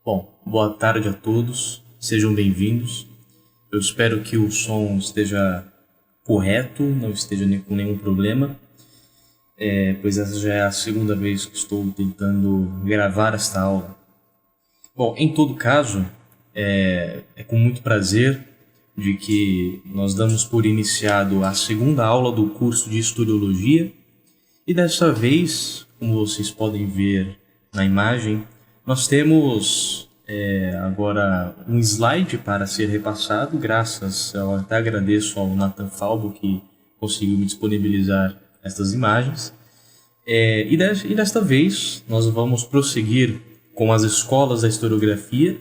Bom, boa tarde a todos, sejam bem-vindos. Eu espero que o som esteja correto, não esteja com nenhum problema, pois essa já é a segunda vez que estou tentando gravar esta aula. Bom, em todo caso, é com muito prazer de que nós damos por iniciado a segunda aula do curso de Historiologia e dessa vez, como vocês podem ver na imagem, nós temos agora um slide para ser repassado, eu até agradeço ao Nathan Falbo que conseguiu me disponibilizar estas imagens. E desta vez nós vamos prosseguir com as escolas da historiografia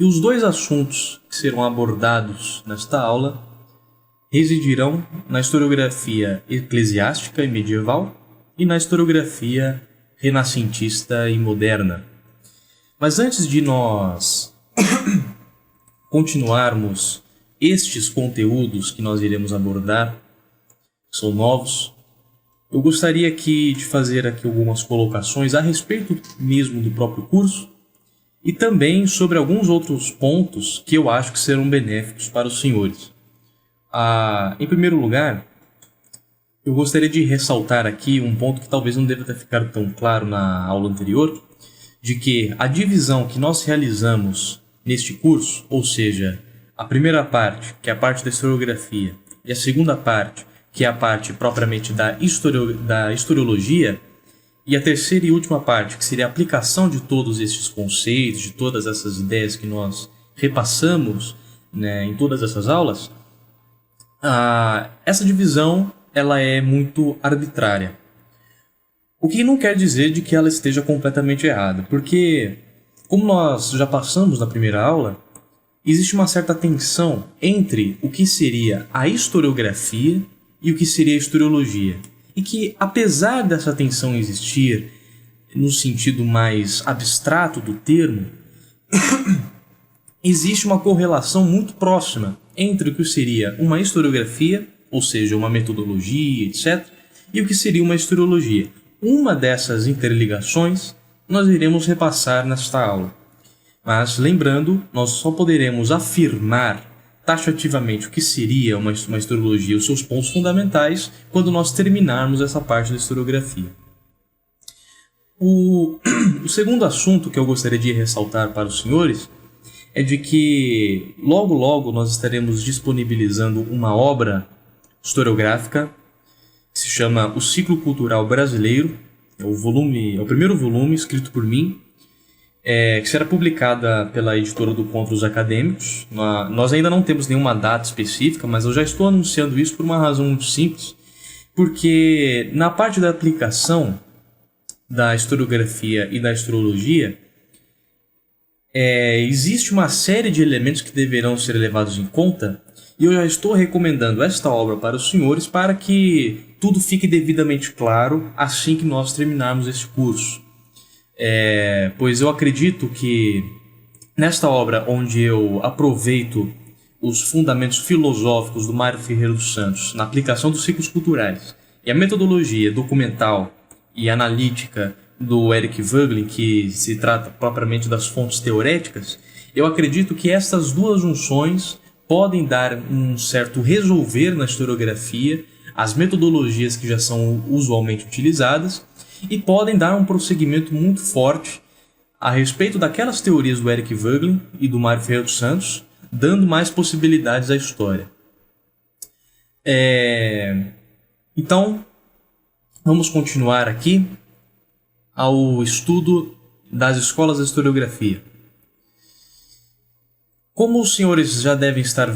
e os dois assuntos que serão abordados nesta aula residirão na historiografia eclesiástica e medieval e na historiografia renascentista e moderna. Mas antes de nós continuarmos estes conteúdos que nós iremos abordar, que são novos, eu gostaria de fazer aqui algumas colocações a respeito mesmo do próprio curso e também sobre alguns outros pontos que eu acho que serão benéficos para os senhores. Em primeiro lugar, eu gostaria de ressaltar aqui um ponto que talvez não deva ter ficado tão claro na aula anterior, de que a divisão que nós realizamos neste curso, ou seja, a primeira parte, que é a parte da historiografia, e a segunda parte, que é a parte propriamente da historiologia, e a terceira e última parte, que seria a aplicação de todos estes conceitos, de todas essas ideias que nós repassamos, em todas essas aulas, essa divisão ela é muito arbitrária. O que não quer dizer de que ela esteja completamente errada, porque, como nós já passamos na primeira aula, existe uma certa tensão entre o que seria a historiografia e o que seria a historiologia. E que, apesar dessa tensão existir no sentido mais abstrato do termo, existe uma correlação muito próxima entre o que seria uma historiografia, ou seja, uma metodologia, etc., e o que seria uma historiologia. Uma dessas interligações nós iremos repassar nesta aula. Mas, lembrando, nós só poderemos afirmar taxativamente o que seria uma historiologia e os seus pontos fundamentais quando nós terminarmos essa parte da historiografia. O segundo assunto que eu gostaria de ressaltar para os senhores é de que logo nós estaremos disponibilizando uma obra historiográfica que se chama O Ciclo Cultural Brasileiro, é o primeiro volume escrito por mim, que será publicada pela editora do Contos Acadêmicos. Nós ainda não temos nenhuma data específica, mas eu já estou anunciando isso por uma razão muito simples, porque na parte da aplicação da historiografia e da historiologia, existe uma série de elementos que deverão ser levados em conta, e eu já estou recomendando esta obra para os senhores para que tudo fique devidamente claro assim que nós terminarmos este curso. Pois eu acredito que nesta obra, onde eu aproveito os fundamentos filosóficos do Mário Ferreira dos Santos na aplicação dos ciclos culturais e a metodologia documental e analítica do Eric Voegelin, que se trata propriamente das fontes teoréticas, eu acredito que estas duas junções podem dar um certo resolver na historiografia, as metodologias que já são usualmente utilizadas, e podem dar um prosseguimento muito forte a respeito daquelas teorias do Eric Voegelin e do Mário Ferreira dos Santos, dando mais possibilidades à história. Então, vamos continuar aqui ao estudo das escolas da historiografia. Como os senhores já devem estar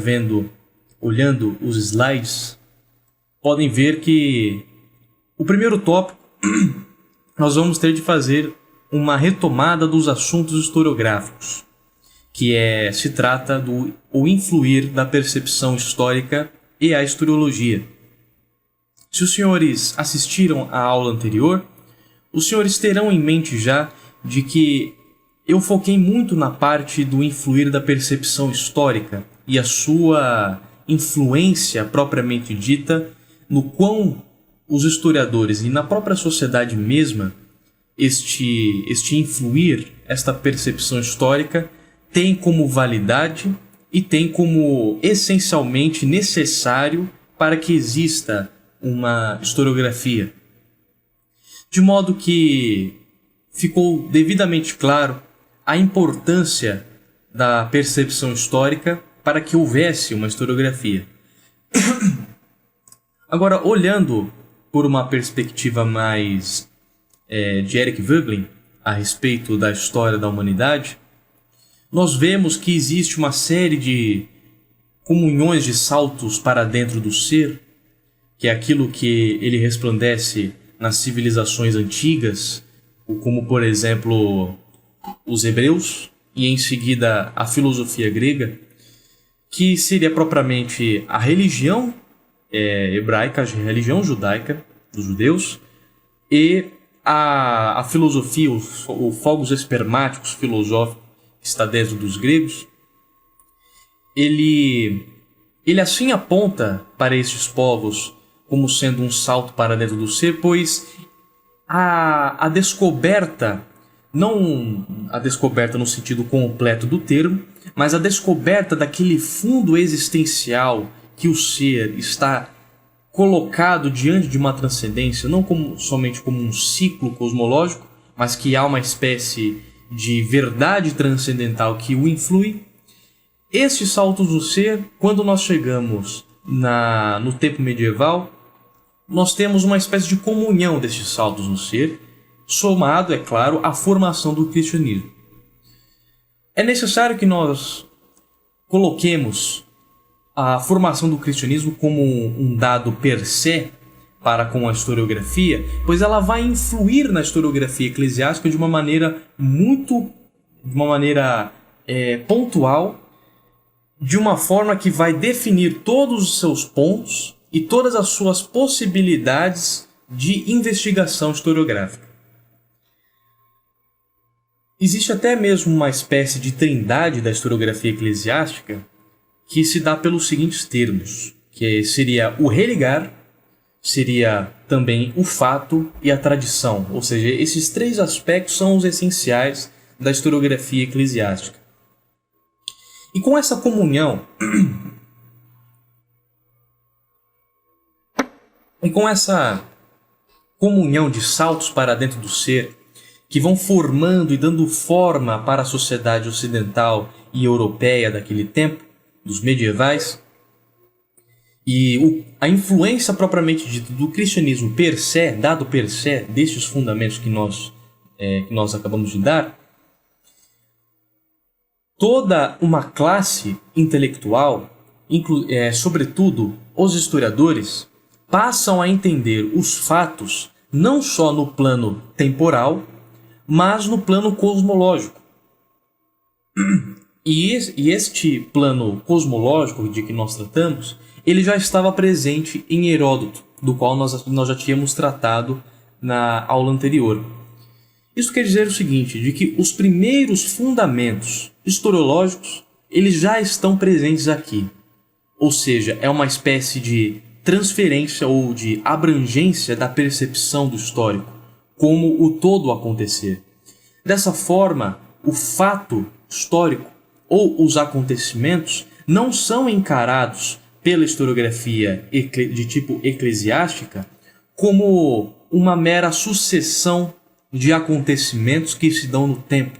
olhando os slides, podem ver que o primeiro tópico nós vamos ter de fazer uma retomada dos assuntos historiográficos, que se trata do influir da percepção histórica e a historiologia. Se os senhores assistiram à aula anterior, os senhores terão em mente já de que eu foquei muito na parte do influir da percepção histórica e a sua influência propriamente dita no quão os historiadores e na própria sociedade mesma este influir, esta percepção histórica, tem como validade e tem como essencialmente necessário para que exista uma historiografia. De modo que ficou devidamente claro a importância da percepção histórica para que houvesse uma historiografia. Agora, olhando por uma perspectiva mais de Eric Voegelin a respeito da história da humanidade, nós vemos que existe uma série de comunhões de saltos para dentro do ser, que é aquilo que ele resplandece nas civilizações antigas, como por exemplo os hebreus e em seguida a filosofia grega, que seria propriamente a religião hebraica, a religião judaica dos judeus, e a filosofia, o fogos espermáticos filosófico que está dentro dos gregos. Ele assim aponta para estes povos como sendo um salto para dentro do ser, pois a descoberta, não a descoberta no sentido completo do termo, mas a descoberta daquele fundo existencial que o ser está colocado diante de uma transcendência, não somente como um ciclo cosmológico, mas que há uma espécie de verdade transcendental que o influi. Estes saltos do ser, quando nós chegamos no tempo medieval, nós temos uma espécie de comunhão destes saltos no ser, somado, é claro, à formação do cristianismo. É necessário que nós coloquemos a formação do cristianismo como um dado per se para com a historiografia, pois ela vai influir na historiografia eclesiástica de uma maneira pontual, de uma forma que vai definir todos os seus pontos e todas as suas possibilidades de investigação historiográfica. Existe até mesmo uma espécie de trindade da historiografia eclesiástica que se dá pelos seguintes termos, que seria o religar, seria também o fato e a tradição, ou seja, esses três aspectos são os essenciais da historiografia eclesiástica. E com essa comunhão, de saltos para dentro do ser, que vão formando e dando forma para a sociedade ocidental e europeia daquele tempo, dos medievais, e a influência propriamente dita do cristianismo per se, dado per se, destes fundamentos que nós acabamos de dar, toda uma classe intelectual, sobretudo os historiadores, passam a entender os fatos não só no plano temporal, mas no plano cosmológico. E este plano cosmológico de que nós tratamos, ele já estava presente em Heródoto, do qual nós já tínhamos tratado na aula anterior. Isso quer dizer o seguinte, de que os primeiros fundamentos historiológicos, eles já estão presentes aqui. Ou seja, é uma espécie de transferência ou de abrangência da percepção do histórico, como o todo acontecer. Dessa forma, o fato histórico ou os acontecimentos não são encarados pela historiografia de tipo eclesiástica como uma mera sucessão de acontecimentos que se dão no tempo.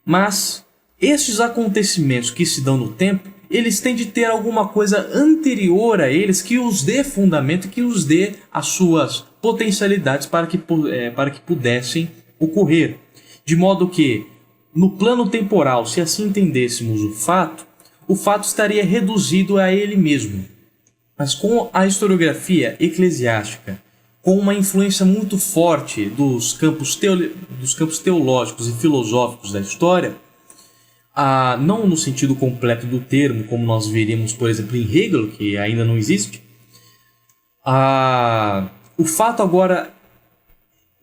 Mas estes acontecimentos que se dão no tempo, eles têm de ter alguma coisa anterior a eles que os dê fundamento, que os dê as suas potencialidades para que pudessem ocorrer. De modo que, no plano temporal, se assim entendêssemos o fato estaria reduzido a ele mesmo. Mas com a historiografia eclesiástica, com uma influência muito forte dos campos teológicos e filosóficos da história, não no sentido completo do termo, como nós veríamos, por exemplo, em Hegel, que ainda não existe, o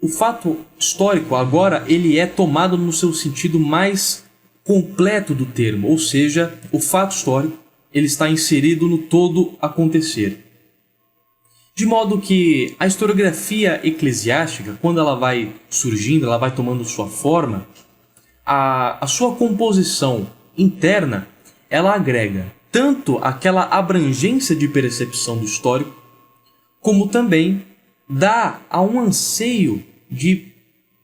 fato histórico agora ele é tomado no seu sentido mais completo do termo, ou seja, o fato histórico ele está inserido no todo acontecer. De modo que a historiografia eclesiástica, quando ela vai surgindo, ela vai tomando sua forma, a sua composição interna, ela agrega tanto aquela abrangência de percepção do histórico, como também dá a um anseio de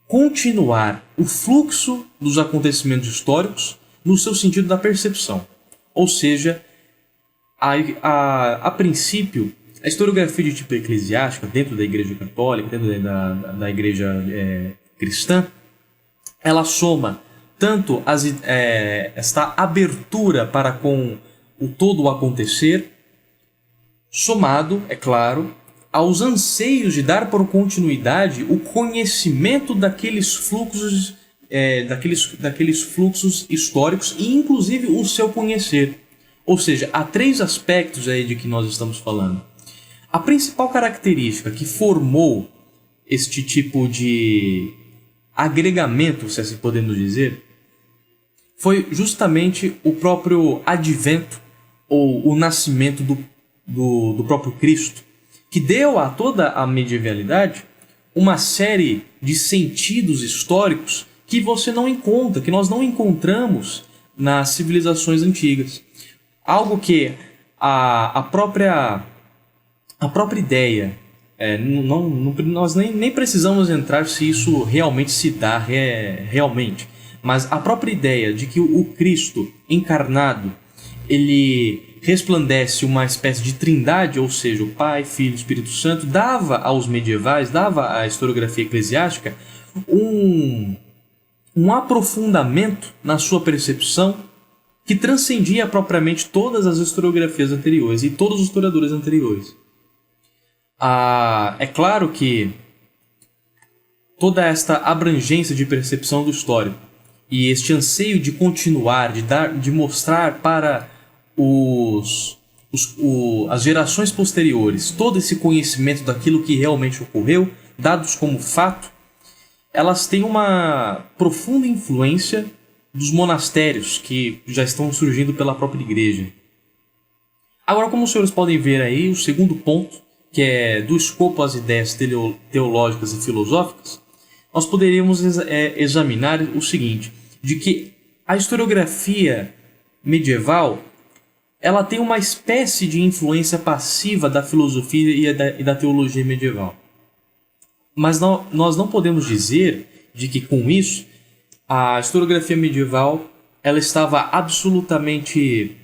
continuar o fluxo dos acontecimentos históricos no seu sentido da percepção. Ou seja, a princípio, a historiografia de tipo eclesiástica, dentro da Igreja Católica, dentro da Igreja cristã, ela soma tanto esta abertura para com o todo o acontecer, somado, é claro, aos anseios de dar por continuidade o conhecimento daqueles fluxos, daqueles fluxos históricos e inclusive o seu conhecer. Ou seja, há 3 aspectos aí de que nós estamos falando. A principal característica que formou este tipo de agregamento, se assim podemos dizer, foi justamente o próprio advento ou o nascimento do próprio Cristo, que deu a toda a medievalidade uma série de sentidos históricos que você não encontra, que nós não encontramos nas civilizações antigas. Algo que a própria ideia, nós nem precisamos entrar se isso realmente se dá realmente, mas a própria ideia de que o Cristo encarnado, ele resplandece uma espécie de trindade, ou seja, o Pai, Filho e Espírito Santo, dava aos medievais, dava à historiografia eclesiástica um aprofundamento na sua percepção que transcendia propriamente todas as historiografias anteriores e todos os historiadores anteriores. É claro que toda esta abrangência de percepção do histórico e este anseio de continuar, de mostrar para as gerações posteriores todo esse conhecimento daquilo que realmente ocorreu, dados como fato, elas têm uma profunda influência dos monastérios que já estão surgindo pela própria igreja. Agora, como os senhores podem ver aí, o segundo ponto, que é do escopo às ideias teológicas e filosóficas, nós poderíamos examinar o seguinte, de que a historiografia medieval ela tem uma espécie de influência passiva da filosofia e da teologia medieval. Mas nós não podemos dizer de que com isso a historiografia medieval ela estava absolutamente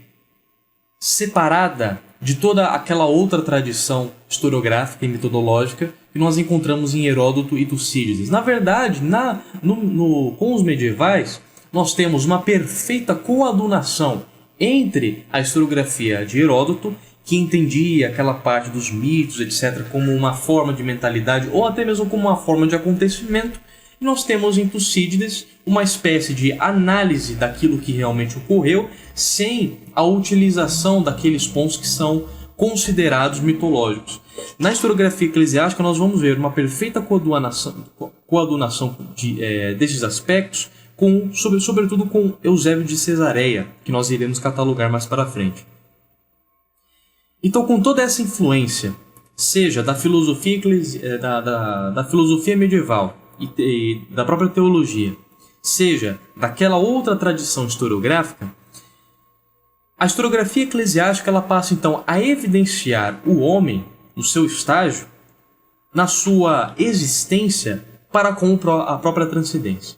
separada de toda aquela outra tradição historiográfica e metodológica que nós encontramos em Heródoto e Tucídides. Na verdade, com os medievais, nós temos uma perfeita coadunação entre a historiografia de Heródoto, que entendia aquela parte dos mitos, etc., como uma forma de mentalidade ou até mesmo como uma forma de acontecimento, e nós temos em Tucídides uma espécie de análise daquilo que realmente ocorreu, sem a utilização daqueles pontos que são considerados mitológicos. Na historiografia eclesiástica, nós vamos ver uma perfeita coadunação desses aspectos, sobretudo com Eusébio de Cesareia, que nós iremos catalogar mais para frente. Então, com toda essa influência, seja da filosofia, da filosofia medieval e da própria teologia, seja daquela outra tradição historiográfica, a historiografia eclesiástica ela passa então a evidenciar o homem no seu estágio, na sua existência para com a própria transcendência.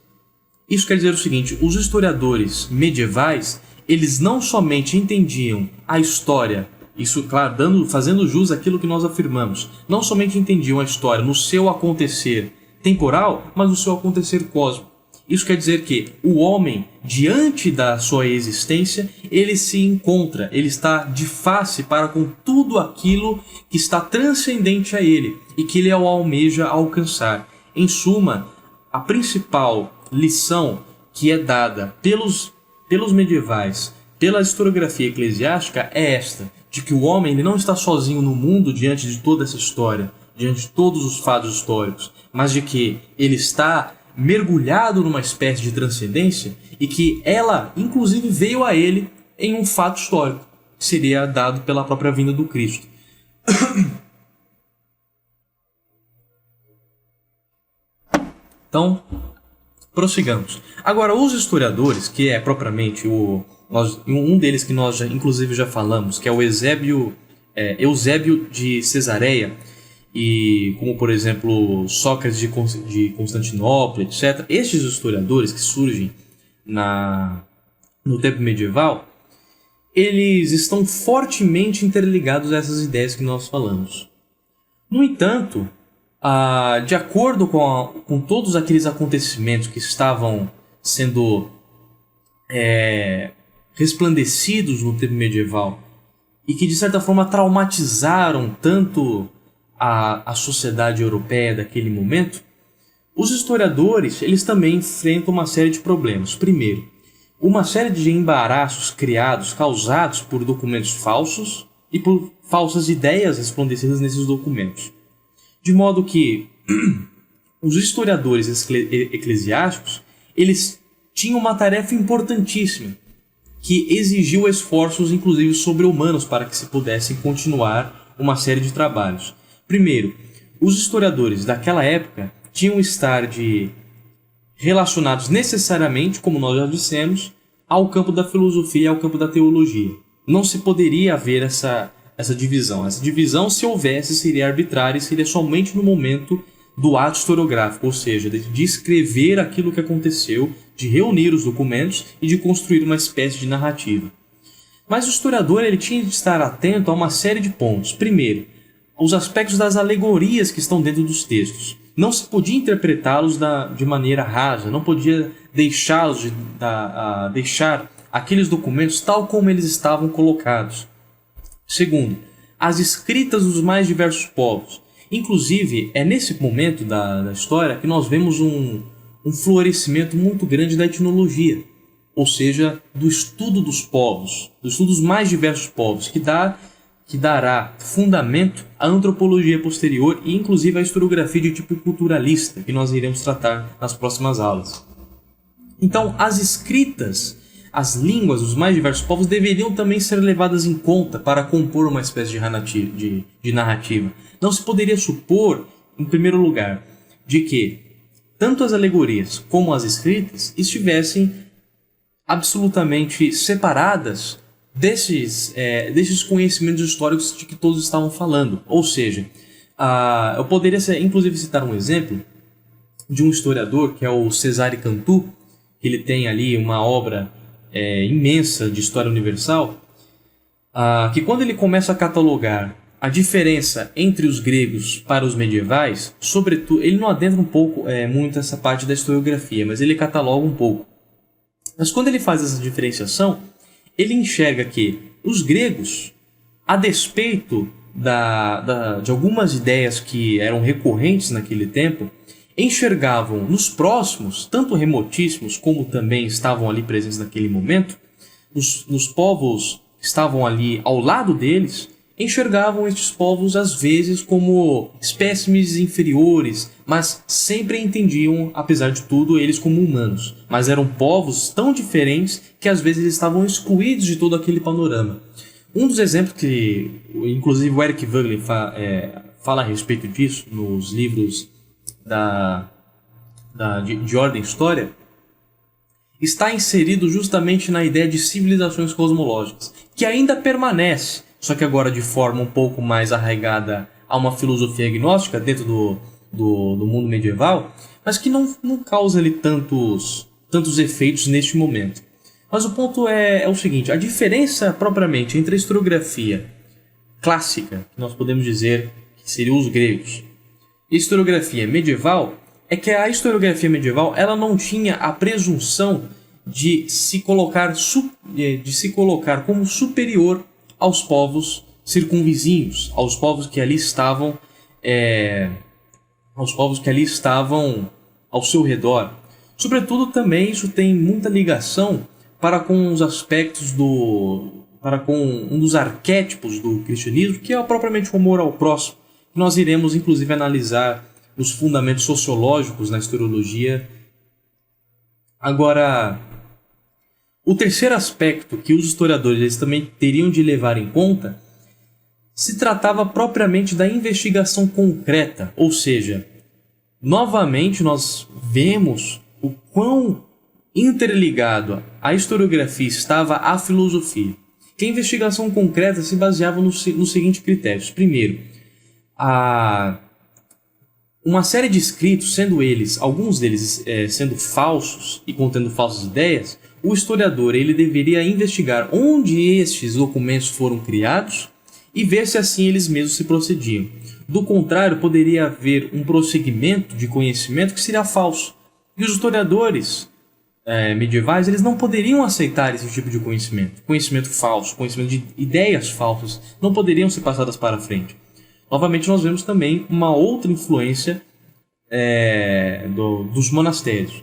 Isso quer dizer o seguinte, os historiadores medievais, eles não somente entendiam a história, isso, claro, fazendo jus àquilo que nós afirmamos, não somente entendiam a história no seu acontecer temporal, mas no seu acontecer cósmico. Isso quer dizer que o homem, diante da sua existência, ele se encontra, ele está de face para com tudo aquilo que está transcendente a ele e que ele almeja alcançar. Em suma, a principal lição que é dada pelos medievais, pela historiografia eclesiástica é esta, de que o homem ele não está sozinho no mundo diante de toda essa história, diante de todos os fatos históricos, mas de que ele está mergulhado numa espécie de transcendência e que ela, inclusive, veio a ele em um fato histórico, que seria dado pela própria vinda do Cristo. Então, prossigamos. Agora, os historiadores, que é propriamente um deles que nós inclusive já falamos, que é o Eusébio de Cesareia, e como por exemplo Sócrates de Constantinopla, etc. Estes historiadores que surgem no tempo medieval, eles estão fortemente interligados a essas ideias que nós falamos. No entanto, de acordo com todos aqueles acontecimentos que estavam sendo resplandecidos no tempo medieval e que de certa forma traumatizaram tanto a sociedade europeia daquele momento, os historiadores eles também enfrentam uma série de problemas. Primeiro, uma série de embaraços causados por documentos falsos e por falsas ideias resplandecidas nesses documentos. De modo que os historiadores eclesiásticos eles tinham uma tarefa importantíssima que exigiu esforços inclusive sobre-humanos para que se pudessem continuar uma série de trabalhos. Primeiro, os historiadores daquela época tinham que estar relacionados necessariamente, como nós já dissemos, ao campo da filosofia e ao campo da teologia. Não se poderia haver essa divisão. Essa divisão, se houvesse, seria arbitrária e seria somente no momento do ato historiográfico, ou seja, de escrever aquilo que aconteceu, de reunir os documentos e de construir uma espécie de narrativa. Mas o historiador ele tinha de estar atento a uma série de pontos. Primeiro, os aspectos das alegorias que estão dentro dos textos. Não se podia interpretá-los de maneira rasa, não podia deixar aqueles documentos tal como eles estavam colocados. Segundo, as escritas dos mais diversos povos. Inclusive, é nesse momento da história que nós vemos um florescimento muito grande da etnologia, ou seja, do estudo dos povos, do estudo dos mais diversos povos, que dará fundamento à antropologia posterior e inclusive à historiografia de tipo culturalista, que nós iremos tratar nas próximas aulas. Então, as escritas, as línguas dos mais diversos povos deveriam também ser levadas em conta para compor uma espécie de narrativa. Não se poderia supor, em primeiro lugar, de que tanto as alegorias como as escritas estivessem absolutamente separadas desses conhecimentos históricos de que todos estavam falando. Ou seja, eu poderia inclusive citar um exemplo de um historiador que é o Cesare Cantu, que ele tem ali uma obra imensa de história universal, que quando ele começa a catalogar a diferença entre os gregos para os medievais, sobretudo, ele não adentra muito essa parte da historiografia, mas ele cataloga um pouco. Mas quando ele faz essa diferenciação, ele enxerga que os gregos, a despeito de algumas ideias que eram recorrentes naquele tempo, enxergavam nos próximos, tanto remotíssimos como também estavam ali presentes naquele momento, nos povos que estavam ali ao lado deles, enxergavam estes povos às vezes como espécimes inferiores, mas sempre entendiam, apesar de tudo, eles como humanos. Mas eram povos tão diferentes que às vezes estavam excluídos de todo aquele panorama. Um dos exemplos que, inclusive, o Eric Voegelin fala a respeito disso nos livros de ordem e história, está inserido justamente na ideia de civilizações cosmológicas, que ainda permanece, só que agora de forma um pouco mais arraigada a uma filosofia agnóstica dentro do mundo medieval, mas que não causa ali tantos efeitos neste momento. Mas o ponto é o seguinte: a diferença propriamente entre a historiografia clássica, que nós podemos dizer que seriam os gregos, e a historiografia medieval, é que a historiografia medieval ela não tinha a presunção de se colocar como superior aos povos circunvizinhos, aos povos que ali estavam ao seu redor. Sobretudo também isso tem muita ligação para com os aspectos para com um dos arquétipos do cristianismo, que é propriamente o amor ao próximo, que nós iremos inclusive analisar os fundamentos sociológicos na historiologia. Agora, o terceiro aspecto que os historiadores eles também teriam de levar em conta se tratava propriamente da investigação concreta, ou seja, novamente nós vemos o quão interligado a historiografia estava à filosofia. Que a investigação concreta se baseava nos seguintes critérios. Primeiro, uma série de escritos, alguns deles sendo falsos e contendo falsas ideias, o historiador ele deveria investigar onde estes documentos foram criados e ver se assim eles mesmos se procediam. Do contrário, poderia haver um prosseguimento de conhecimento que seria falso. E os historiadores medievais eles não poderiam aceitar esse tipo de conhecimento falso, conhecimento de ideias falsas, não poderiam ser passadas para frente. Novamente nós vemos também uma outra influência dos monastérios.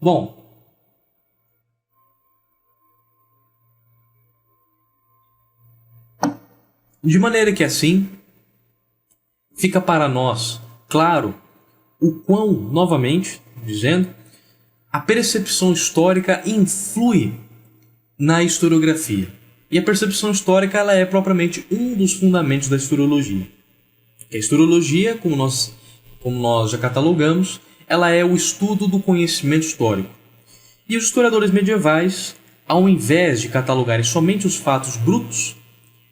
Bom, de maneira que assim fica para nós claro o quão, novamente dizendo, a percepção histórica influi na historiografia. E a percepção histórica ela é propriamente um dos fundamentos da historiologia. A historiologia, como nós já catalogamos, ela é o estudo do conhecimento histórico. E os historiadores medievais, ao invés de catalogarem somente os fatos brutos,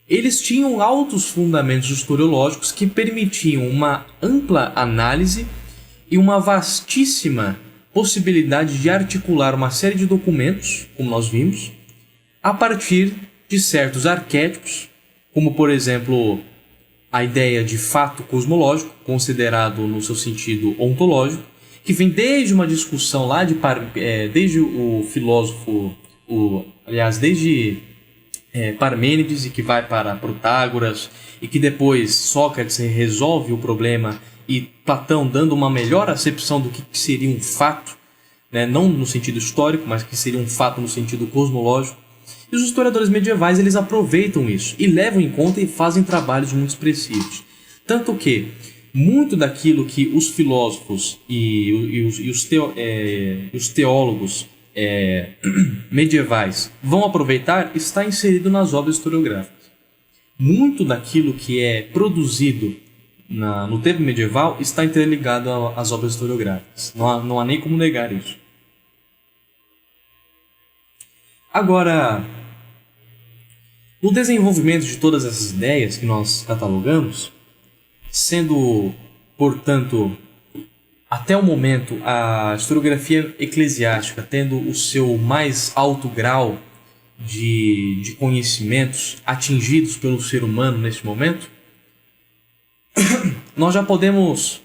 eles tinham altos fundamentos historiológicos que permitiam uma ampla análise e uma vastíssima possibilidade de articular uma série de documentos, como nós vimos, a partir de certos arquétipos, como por exemplo a ideia de fato cosmológico, considerado no seu sentido ontológico, que vem desde uma discussão lá desde o filósofo, desde Parmênides, e que vai para Protágoras, e que depois Sócrates resolve o problema e Platão dando uma melhor acepção do que seria um fato, né? Não no sentido histórico, mas que seria um fato no sentido cosmológico. E os historiadores medievais eles aproveitam isso e levam em conta e fazem trabalhos muito expressivos. Tanto que muito daquilo que os filósofos e os teólogos medievais vão aproveitar está inserido nas obras historiográficas. Muito daquilo que é produzido no tempo medieval está interligado às obras historiográficas. Não há nem como negar isso. Agora, no desenvolvimento de todas essas ideias que nós catalogamos, sendo, portanto, até o momento, a historiografia eclesiástica tendo o seu mais alto grau de conhecimentos atingidos pelo ser humano neste momento, nós já podemos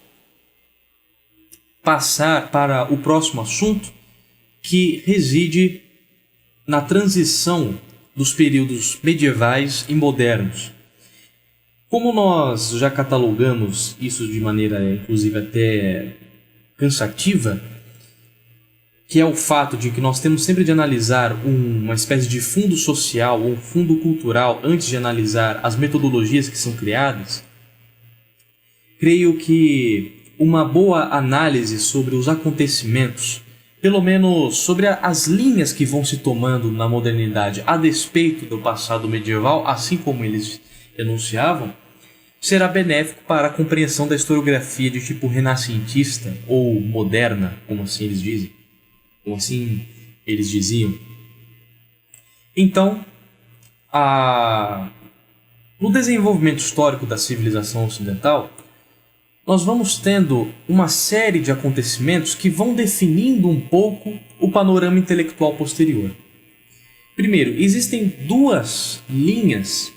passar para o próximo assunto, que reside na transição dos períodos medievais e modernos. Como nós já catalogamos isso de maneira, inclusive, até cansativa, que é o fato de que nós temos sempre de analisar uma espécie de fundo social ou um fundo cultural antes de analisar as metodologias que são criadas, creio que uma boa análise sobre os acontecimentos, pelo menos sobre as linhas que vão se tomando na modernidade a despeito do passado medieval, assim como eles enunciavam, será benéfico para a compreensão da historiografia de tipo renascentista ou moderna, como assim eles diziam. Então, no desenvolvimento histórico da civilização ocidental, nós vamos tendo uma série de acontecimentos que vão definindo um pouco o panorama intelectual posterior. Primeiro, existem duas linhas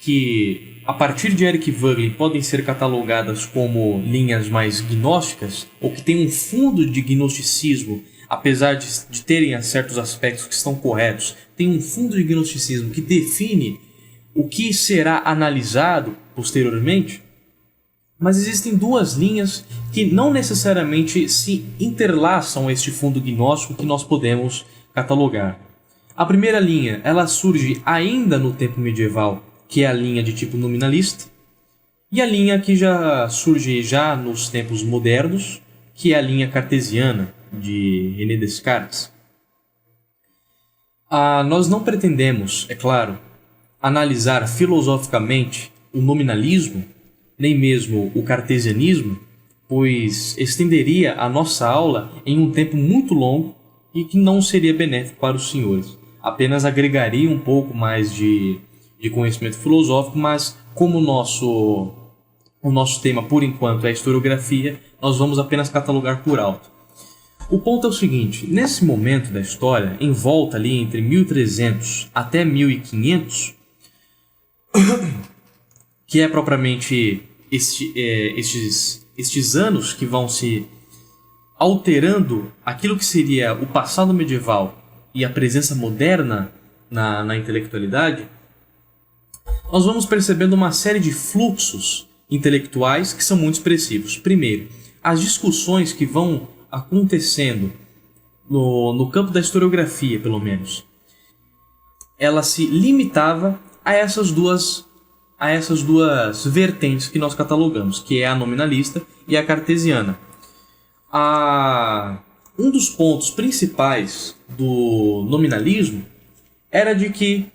que, a partir de Eric Voegelin, podem ser catalogadas como linhas mais gnósticas, ou que têm um fundo de gnosticismo, apesar de terem certos aspectos que estão corretos, tem um fundo de gnosticismo que define o que será analisado posteriormente. Mas existem duas linhas que não necessariamente se interlaçam a este fundo gnóstico que nós podemos catalogar. A primeira linha, ela surge ainda no tempo medieval, que é a linha de tipo nominalista, e a linha que já surge já nos tempos modernos, que é a linha cartesiana, de René Descartes. Nós não pretendemos, é claro, analisar filosoficamente o nominalismo, nem mesmo o cartesianismo, pois estenderia a nossa aula em um tempo muito longo e que não seria benéfico para os senhores. Apenas agregaria um pouco mais de conhecimento filosófico, mas como o nosso tema, por enquanto, é historiografia, nós vamos apenas catalogar por alto. O ponto é o seguinte: nesse momento da história, em volta ali entre 1300 até 1500, que é propriamente estes anos que vão se alterando aquilo que seria o passado medieval e a presença moderna na intelectualidade, nós vamos percebendo uma série de fluxos intelectuais que são muito expressivos. Primeiro, as discussões que vão acontecendo no campo da historiografia, pelo menos, ela se limitava a essas duas vertentes que nós catalogamos, que é a nominalista e a cartesiana. Um dos pontos principais do nominalismo era de que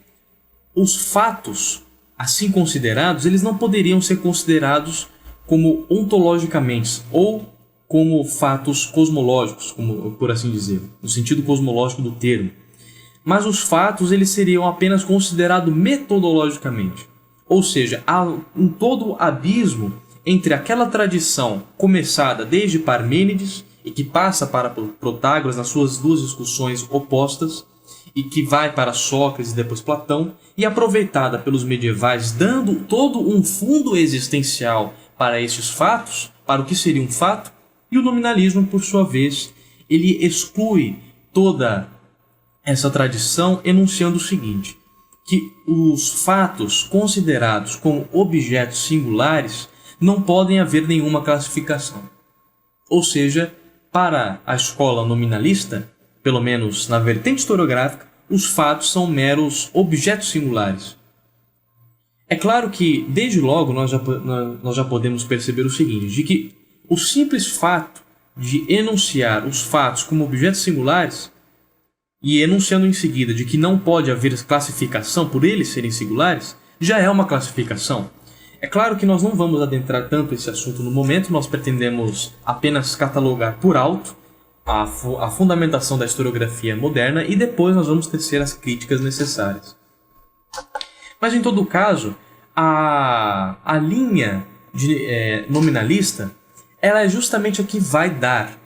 os fatos assim considerados, eles não poderiam ser considerados como ontologicamente ou como fatos cosmológicos, como, por assim dizer, no sentido cosmológico do termo. Mas os fatos eles seriam apenas considerados metodologicamente. Ou seja, há um todo abismo entre aquela tradição começada desde Parmênides e que passa para Protágoras nas suas duas discussões opostas e que vai para Sócrates e depois Platão, e aproveitada pelos medievais, dando todo um fundo existencial para estes fatos, para o que seria um fato, e o nominalismo, por sua vez, ele exclui toda essa tradição, enunciando o seguinte, que os fatos considerados como objetos singulares não podem haver nenhuma classificação. Ou seja, para a escola nominalista, pelo menos na vertente historiográfica, os fatos são meros objetos singulares. É claro que, desde logo, nós já podemos perceber o seguinte, de que o simples fato de enunciar os fatos como objetos singulares e enunciando em seguida de que não pode haver classificação por eles serem singulares, já é uma classificação. É claro que nós não vamos adentrar tanto esse assunto no momento, nós pretendemos apenas catalogar por alto a fundamentação da historiografia moderna e depois nós vamos tecer as críticas necessárias. Mas em todo caso, a linha nominalista ela é justamente a que vai dar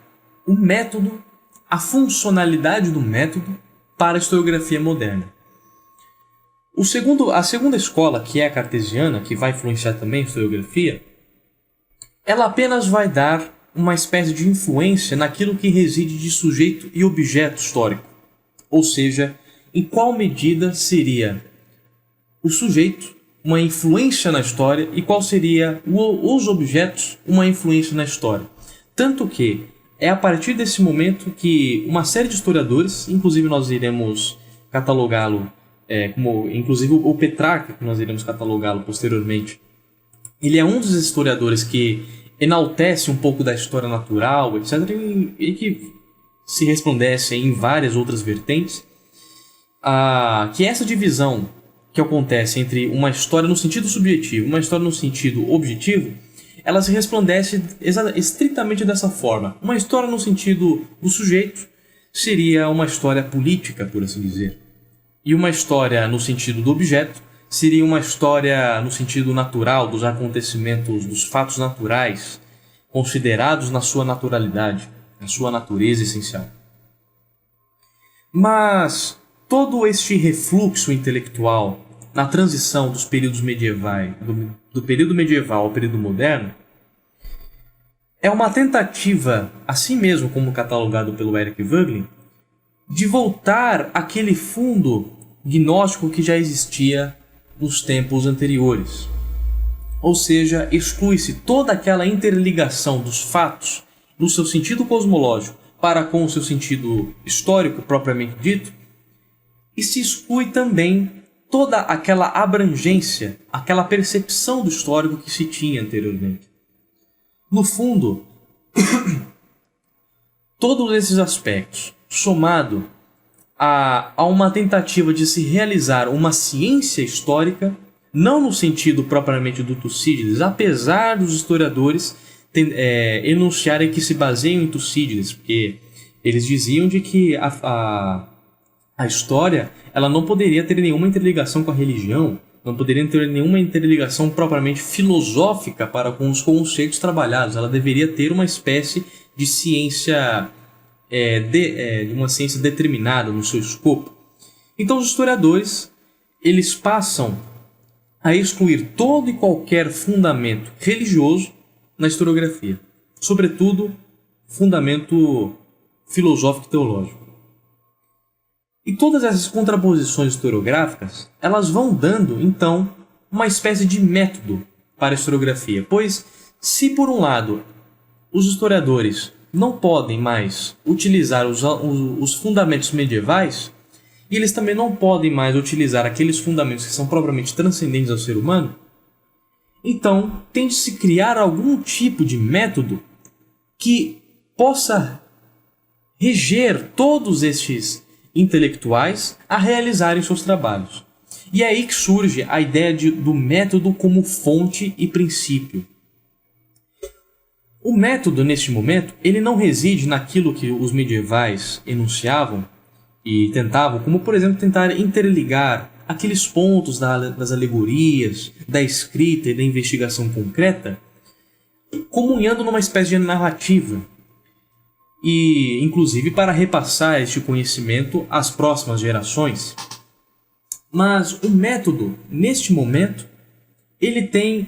o método, a funcionalidade do método para a historiografia moderna. A segunda escola, que é a cartesiana, que vai influenciar também a historiografia, ela apenas vai dar uma espécie de influência naquilo que reside de sujeito e objeto histórico. Ou seja, em qual medida seria o sujeito uma influência na história e qual seria os objetos uma influência na história. Tanto que é a partir desse momento que uma série de historiadores, inclusive nós iremos catalogá-lo, como inclusive o Petrarca, que nós iremos catalogá-lo posteriormente, ele é um dos historiadores que enaltece um pouco da história natural, etc., e que se resplandece em várias outras vertentes, que essa divisão que acontece entre uma história no sentido subjetivo e uma história no sentido objetivo, ela se resplandece estritamente dessa forma. Uma história no sentido do sujeito seria uma história política, por assim dizer. E uma história no sentido do objeto seria uma história no sentido natural, dos acontecimentos, dos fatos naturais, considerados na sua naturalidade, na sua natureza essencial. Mas todo este refluxo intelectual na transição dos períodos medievais, do período medieval ao período moderno, é uma tentativa, assim mesmo como catalogado pelo Eric Voegelin, de voltar àquele fundo gnóstico que já existia nos tempos anteriores. Ou seja, exclui-se toda aquela interligação dos fatos no seu sentido cosmológico para com o seu sentido histórico propriamente dito, e se exclui também toda aquela abrangência, aquela percepção do histórico que se tinha anteriormente. No fundo, todos esses aspectos, somado a uma tentativa de se realizar uma ciência histórica, não no sentido propriamente do Tucídides, apesar dos historiadores enunciarem que se baseiam em Tucídides, porque eles diziam de que a história ela não poderia ter nenhuma interligação com a religião, não poderia ter nenhuma interligação propriamente filosófica para com os conceitos trabalhados. Ela deveria ter uma espécie de ciência, de uma ciência determinada no seu escopo. Então os historiadores eles passam a excluir todo e qualquer fundamento religioso na historiografia, sobretudo fundamento filosófico e teológico. E todas essas contraposições historiográficas, elas vão dando, então, uma espécie de método para a historiografia, pois se por um lado os historiadores não podem mais utilizar os fundamentos medievais, e eles também não podem mais utilizar aqueles fundamentos que são propriamente transcendentes ao ser humano, então tem de se criar algum tipo de método que possa reger todos estes intelectuais a realizarem seus trabalhos. E é aí que surge a ideia do método como fonte e princípio. O método, neste momento, ele não reside naquilo que os medievais enunciavam e tentavam, como por exemplo tentar interligar aqueles pontos das alegorias, da escrita e da investigação concreta, comunhando numa espécie de narrativa, e inclusive para repassar este conhecimento às próximas gerações. Mas o método, neste momento, ele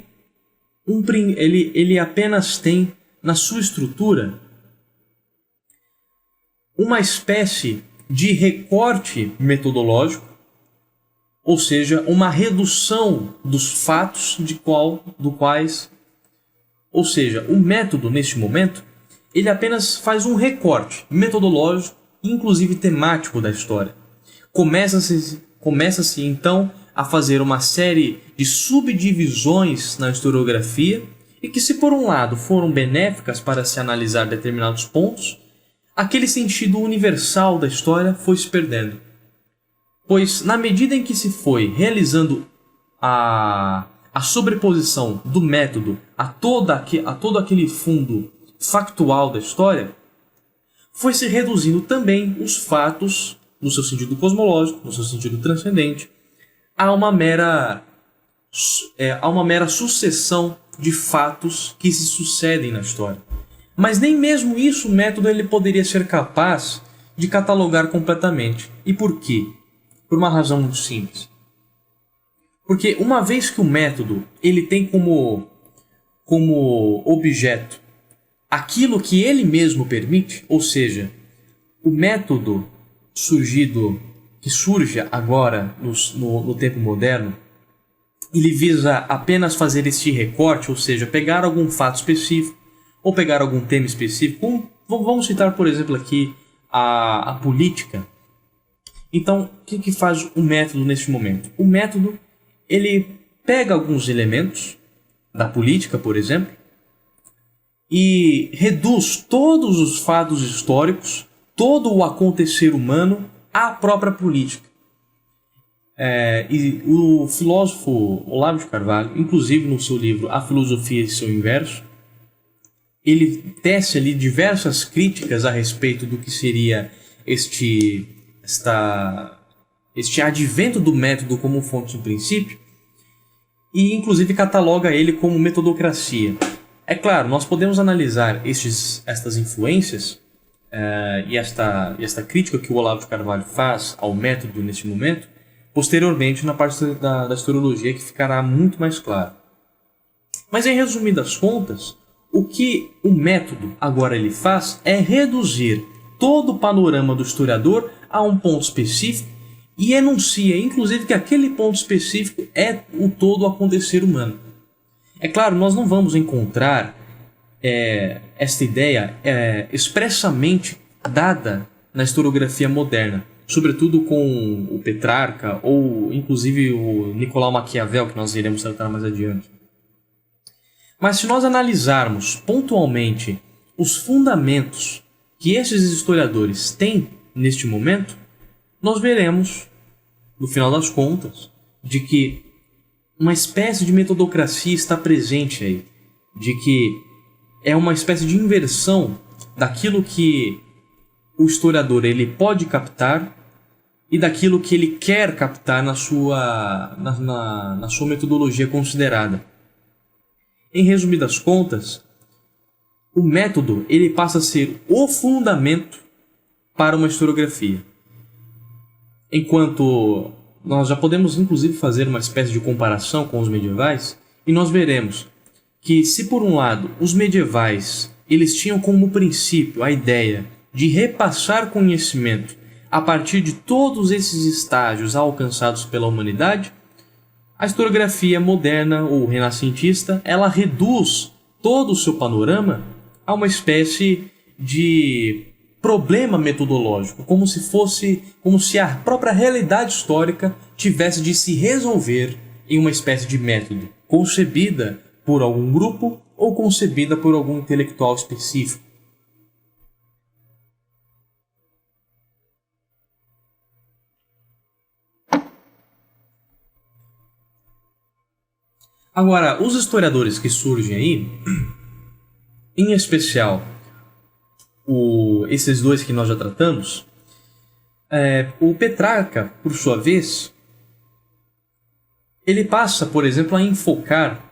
apenas tem na sua estrutura uma espécie de recorte metodológico, ou seja, uma redução dos fatos ou seja, o método neste momento, ele apenas faz um recorte metodológico e inclusive temático da história. Começa-se então a fazer uma série de subdivisões na historiografia e que, se por um lado foram benéficas para se analisar determinados pontos, aquele sentido universal da história foi se perdendo. Pois, na medida em que se foi realizando a sobreposição do método a todo aquele fundo factual da história, foi se reduzindo também os fatos, no seu sentido cosmológico, no seu sentido transcendente, a uma mera sucessão de fatos que se sucedem na história. Mas nem mesmo isso o método ele poderia ser capaz de catalogar completamente. E por quê? Por uma razão muito simples. Porque uma vez que o método ele tem como objeto aquilo que ele mesmo permite, ou seja, o método que surge agora no tempo moderno, ele visa apenas fazer este recorte, ou seja, pegar algum fato específico ou pegar algum tema específico. Vamos citar, por exemplo, aqui a política. Então, o que faz o método neste momento? O método ele pega alguns elementos da política, por exemplo, e reduz todos os fatos históricos, todo o acontecer humano à própria política. E o filósofo Olavo de Carvalho, inclusive no seu livro A Filosofia e seu Inverso, ele tece ali diversas críticas a respeito do que seria este advento do método como fonte de princípio, e inclusive cataloga ele como metodocracia. É claro, nós podemos analisar estas influências e esta crítica que o Olavo de Carvalho faz ao método neste momento, posteriormente na parte da historiologia, que ficará muito mais claro. Mas em resumidas contas, o que o método agora ele faz é reduzir todo o panorama do historiador a um ponto específico e enuncia, inclusive, que aquele ponto específico é o todo acontecer humano. É claro, nós não vamos encontrar esta ideia expressamente dada na historiografia moderna, sobretudo com o Petrarca ou inclusive o Nicolau Maquiavel, que nós iremos tratar mais adiante. Mas se nós analisarmos pontualmente os fundamentos que esses historiadores têm neste momento, nós veremos, no final das contas, de que uma espécie de metodocracia está presente aí, de que é uma espécie de inversão daquilo que o historiador ele pode captar e daquilo que ele quer captar na sua metodologia considerada. Em resumidas contas, o método ele passa a ser o fundamento para uma historiografia. Enquanto nós já podemos inclusive fazer uma espécie de comparação com os medievais, e nós veremos que se por um lado os medievais eles tinham como princípio a ideia de repassar conhecimento a partir de todos esses estágios alcançados pela humanidade, a historiografia moderna ou renascentista ela reduz todo o seu panorama a uma espécie de problema metodológico, como se a própria realidade histórica tivesse de se resolver em uma espécie de método, concebida por algum grupo ou concebida por algum intelectual específico. Agora, os historiadores que surgem aí, em especial esses dois que nós já tratamos, o Petrarca, por sua vez, ele passa, por exemplo, a enfocar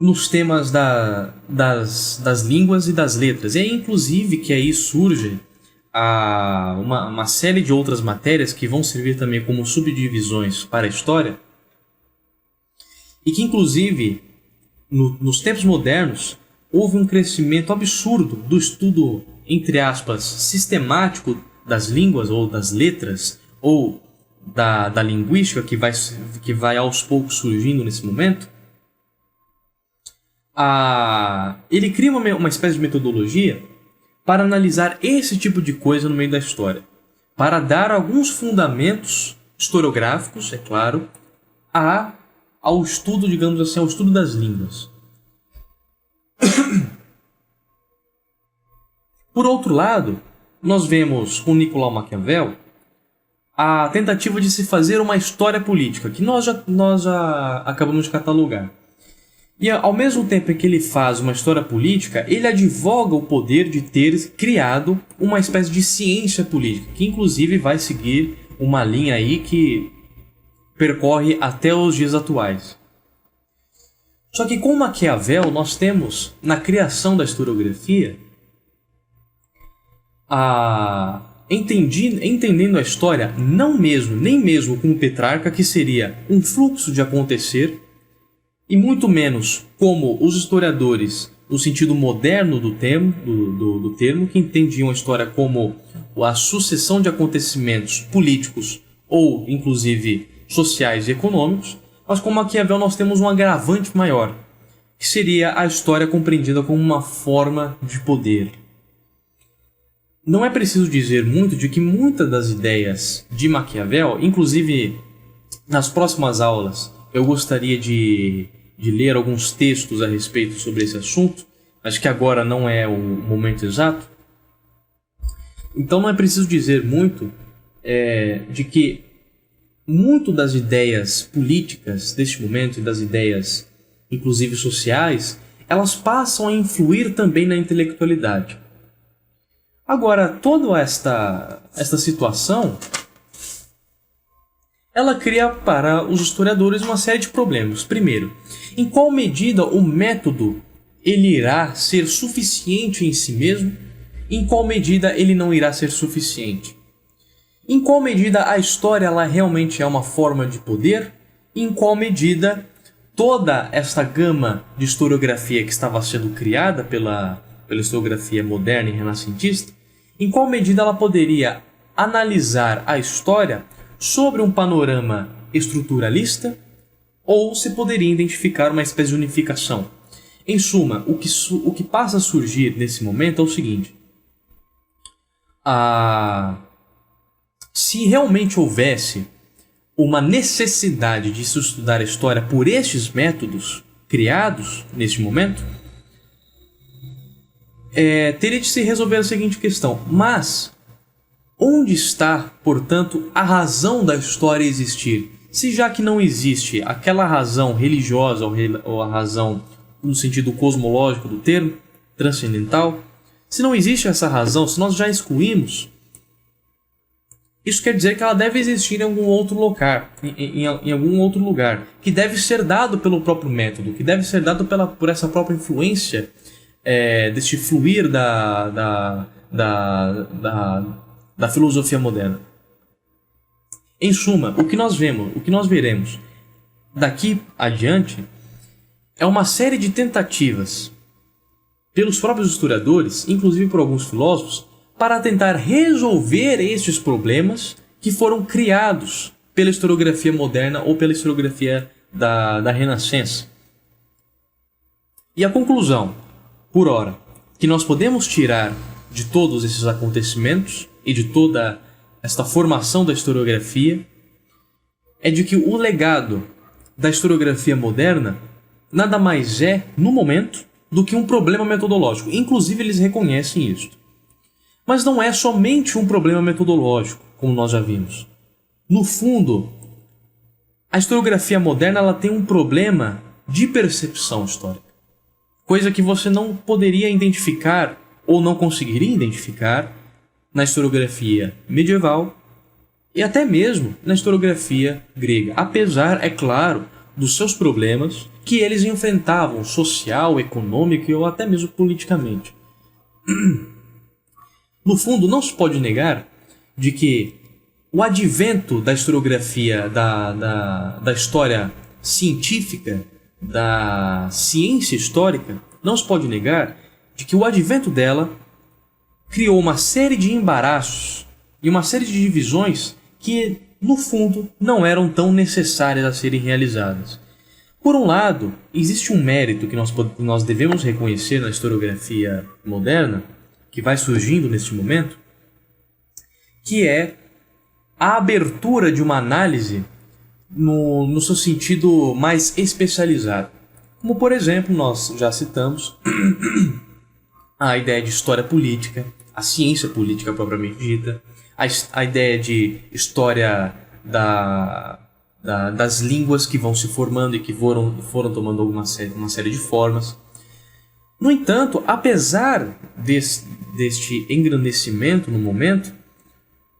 nos temas das línguas e das letras. E é inclusive que aí surge uma série de outras matérias que vão servir também como subdivisões para a história, e que inclusive nos tempos modernos houve um crescimento absurdo do estudo, entre aspas, sistemático das línguas ou das letras ou da linguística que vai aos poucos surgindo nesse momento. Ele cria uma espécie de metodologia para analisar esse tipo de coisa no meio da história, para dar alguns fundamentos historiográficos, é claro, ao estudo, digamos assim, ao estudo das línguas. Por outro lado, nós vemos com Nicolau Maquiavel a tentativa de se fazer uma história política, que nós já acabamos de catalogar. E ao mesmo tempo em que ele faz uma história política, ele advoga o poder de ter criado uma espécie de ciência política, que inclusive vai seguir uma linha aí que percorre até os dias atuais. Só que com Maquiavel nós temos, na criação da historiografia, entendendo a história nem mesmo como Petrarca, que seria um fluxo de acontecer, e muito menos como os historiadores, no sentido moderno do termo, que entendiam a história como a sucessão de acontecimentos políticos ou, inclusive, sociais e econômicos, mas com Maquiavel nós temos um agravante maior, que seria a história compreendida como uma forma de poder. Não é preciso dizer muito de que muitas das ideias de Maquiavel, inclusive nas próximas aulas, eu gostaria de ler alguns textos a respeito sobre esse assunto, acho que agora não é o momento exato. Então não é preciso dizer muito de que muito das ideias políticas deste momento e das ideias, inclusive sociais, elas passam a influir também na intelectualidade. Agora, toda esta situação, ela cria para os historiadores uma série de problemas. Primeiro, em qual medida o método ele irá ser suficiente em si mesmo? Em qual medida ele não irá ser suficiente? Em qual medida a história ela realmente é uma forma de poder? Em qual medida toda esta gama de historiografia que estava sendo criada pela historiografia moderna e renascentista, em qual medida ela poderia analisar a história sobre um panorama estruturalista ou se poderia identificar uma espécie de unificação? Em suma, o que passa a surgir nesse momento é o seguinte: se realmente houvesse uma necessidade de se estudar a história por estes métodos criados neste momento, teria de se resolver a seguinte questão: mas onde está, portanto, a razão da história existir? Se já que não existe aquela razão religiosa ou a razão no sentido cosmológico do termo, transcendental? Se não existe essa razão, se nós já excluímos, isso quer dizer que ela deve existir em algum outro lugar, em algum outro lugar, que deve ser dado pelo próprio método, que deve ser dado por essa própria influência deste fluir da filosofia moderna. Em suma, o que nós veremos daqui adiante é uma série de tentativas pelos próprios historiadores, inclusive por alguns filósofos, para tentar resolver estes problemas que foram criados pela historiografia moderna ou pela historiografia da Renascença. E a conclusão, por ora, que nós podemos tirar de todos esses acontecimentos e de toda esta formação da historiografia é de que o legado da historiografia moderna nada mais é, no momento, do que um problema metodológico. Inclusive, eles reconhecem isso. Mas não é somente um problema metodológico, como nós já vimos. No fundo, a historiografia moderna ela tem um problema de percepção histórica. Coisa que você não poderia identificar ou não conseguiria identificar na historiografia medieval e até mesmo na historiografia grega. Apesar, é claro, dos seus problemas que eles enfrentavam social, econômico ou até mesmo politicamente. No fundo, não se pode negar de que o advento da historiografia, da história científica, da ciência histórica, não se pode negar de que o advento dela criou uma série de embaraços e uma série de divisões que, no fundo, não eram tão necessárias a serem realizadas. Por um lado, existe um mérito que nós devemos reconhecer na historiografia moderna, que vai surgindo neste momento, que é a abertura de uma análise no seu sentido mais especializado. Como, por exemplo, nós já citamos a ideia de história política, a ciência política propriamente dita, a ideia de história das línguas que vão se formando e que foram tomando uma série de formas. No entanto, apesar deste engrandecimento no momento,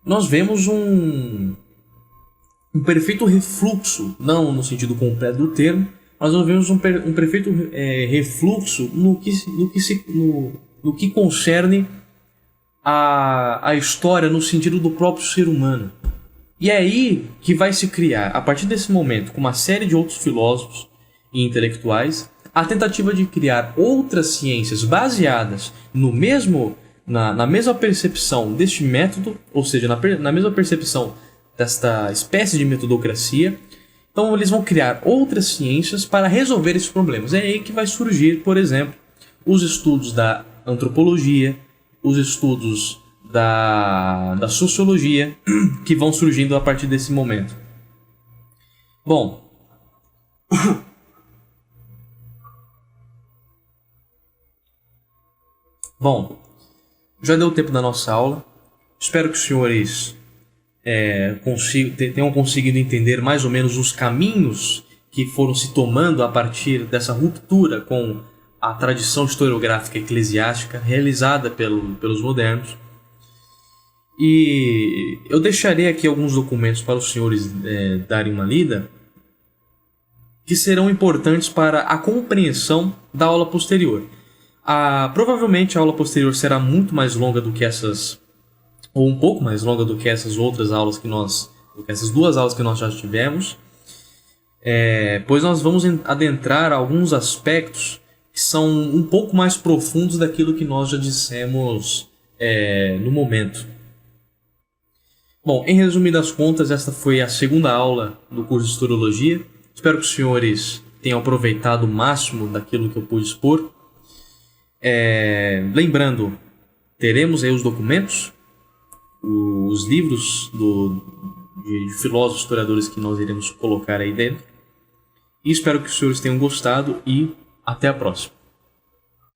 nós vemos um perfeito refluxo, não no sentido completo do termo, mas nós vemos um perfeito refluxo no que concerne a história no sentido do próprio ser humano. E é aí que vai se criar, a partir desse momento, com uma série de outros filósofos e intelectuais, a tentativa de criar outras ciências baseadas na mesma percepção deste método, ou seja, na mesma percepção desta espécie de metodocracia. Então eles vão criar outras ciências para resolver esses problemas. É aí que vai surgir, por exemplo, os estudos da antropologia, os estudos da sociologia, que vão surgindo a partir desse momento. Bom, já deu tempo da nossa aula. Espero que os senhores tenham conseguido entender mais ou menos os caminhos que foram se tomando a partir dessa ruptura com a tradição historiográfica eclesiástica realizada pelos modernos. E eu deixarei aqui alguns documentos para os senhores darem uma lida, que serão importantes para a compreensão da aula posterior. Provavelmente a aula posterior será muito mais longa do que essas, ou um pouco mais longa do que essas outras aulas do que essas duas aulas que nós já tivemos, pois nós vamos adentrar alguns aspectos que são um pouco mais profundos daquilo que nós já dissemos no momento. Bom, em resumidas contas, esta foi a segunda aula do curso de Historiologia. Espero que os senhores tenham aproveitado o máximo daquilo que eu pude expor. Lembrando, teremos aí os documentos, os livros de filósofos historiadores que nós iremos colocar aí dentro. E espero que os senhores tenham gostado e até a próxima.